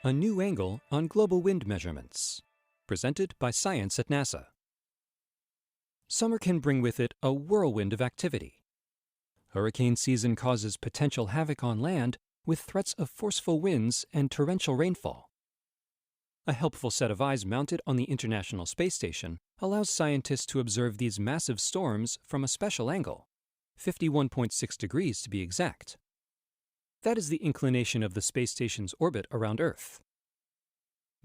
A new angle on global wind measurements. Presented by Science at NASA. Summer can bring with it a whirlwind of activity. Hurricane season causes potential havoc on land with threats of forceful winds and torrential rainfall. A helpful set of eyes mounted on the International Space Station allows scientists to observe these massive storms from a special angle, 51.6 degrees to be exact. That is the inclination of the space station's orbit around Earth.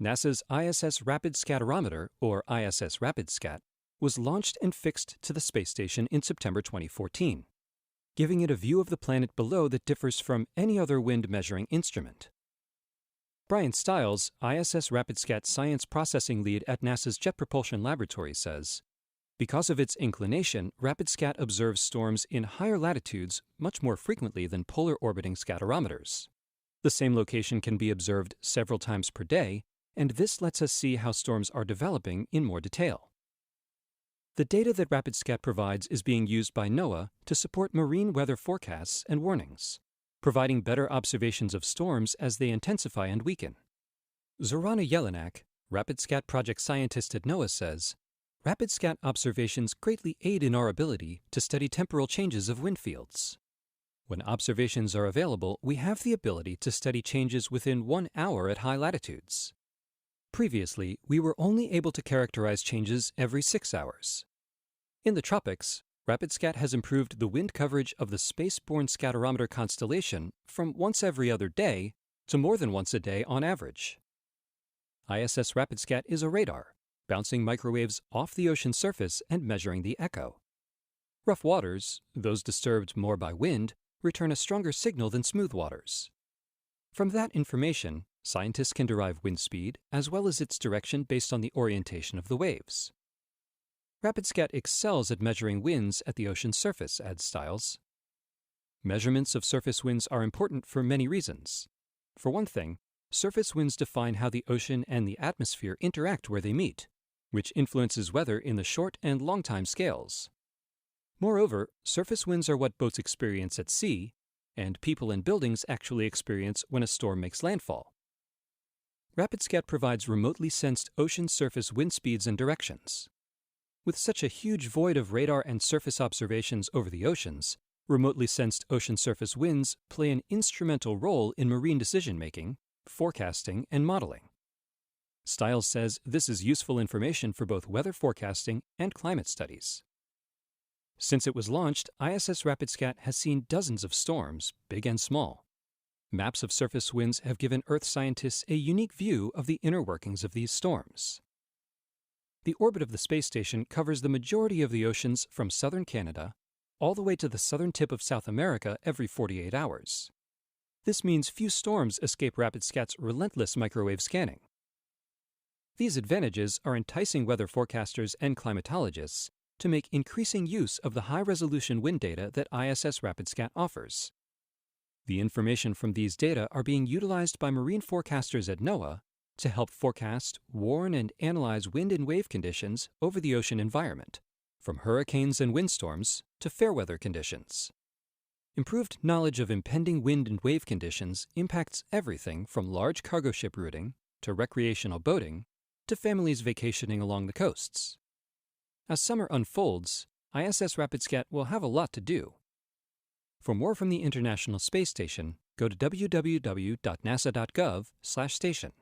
NASA's ISS Rapid Scatterometer, or ISS RapidScat, was launched and fixed to the space station in September 2014, giving it a view of the planet below that differs from any other wind measuring instrument. Brian Stiles, ISS RapidScat Science Processing Lead at NASA's Jet Propulsion Laboratory, says, because of its inclination, RapidScat observes storms in higher latitudes much more frequently than polar orbiting scatterometers. The same location can be observed several times per day, and this lets us see how storms are developing in more detail. The data that RapidScat provides is being used by NOAA to support marine weather forecasts and warnings, providing better observations of storms as they intensify and weaken. Zorana Jelinek, RapidScat project scientist at NOAA, says, RapidScat observations greatly aid in our ability to study temporal changes of wind fields. When observations are available, we have the ability to study changes within 1 hour at high latitudes. Previously, we were only able to characterize changes every 6 hours. In the tropics, RapidScat has improved the wind coverage of the space-borne scatterometer constellation from once every other day to more than once a day on average. ISS RapidScat is a radar, bouncing microwaves off the ocean surface and measuring the echo. Rough waters, those disturbed more by wind, return a stronger signal than smooth waters. From that information, scientists can derive wind speed as well as its direction based on the orientation of the waves. RapidScat excels at measuring winds at the ocean's surface, adds Stiles. Measurements of surface winds are important for many reasons. For one thing, surface winds define how the ocean and the atmosphere interact where they meet, which influences weather in the short and long time scales. Moreover, surface winds are what boats experience at sea, and people and buildings actually experience when a storm makes landfall. RapidScat provides remotely sensed ocean surface wind speeds and directions. With such a huge void of radar and surface observations over the oceans, remotely sensed ocean surface winds play an instrumental role in marine decision-making, forecasting, and modeling. Stiles says this is useful information for both weather forecasting and climate studies. Since it was launched, ISS RapidScat has seen dozens of storms, big and small. Maps of surface winds have given Earth scientists a unique view of the inner workings of these storms. The orbit of the space station covers the majority of the oceans from southern Canada all the way to the southern tip of South America every 48 hours. This means few storms escape RapidScat's relentless microwave scanning. These advantages are enticing weather forecasters and climatologists to make increasing use of the high-resolution wind data that ISS RapidScat offers. The information from these data are being utilized by marine forecasters at NOAA to help forecast, warn, and analyze wind and wave conditions over the ocean environment, from hurricanes and windstorms to fair weather conditions. Improved knowledge of impending wind and wave conditions impacts everything from large cargo ship routing to recreational boating to families vacationing along the coasts. As summer unfolds, ISS RapidScat will have a lot to do. For more from the International Space Station, go to www.nasa.gov/station.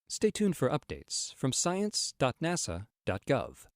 Stay tuned for updates from science.nasa.gov.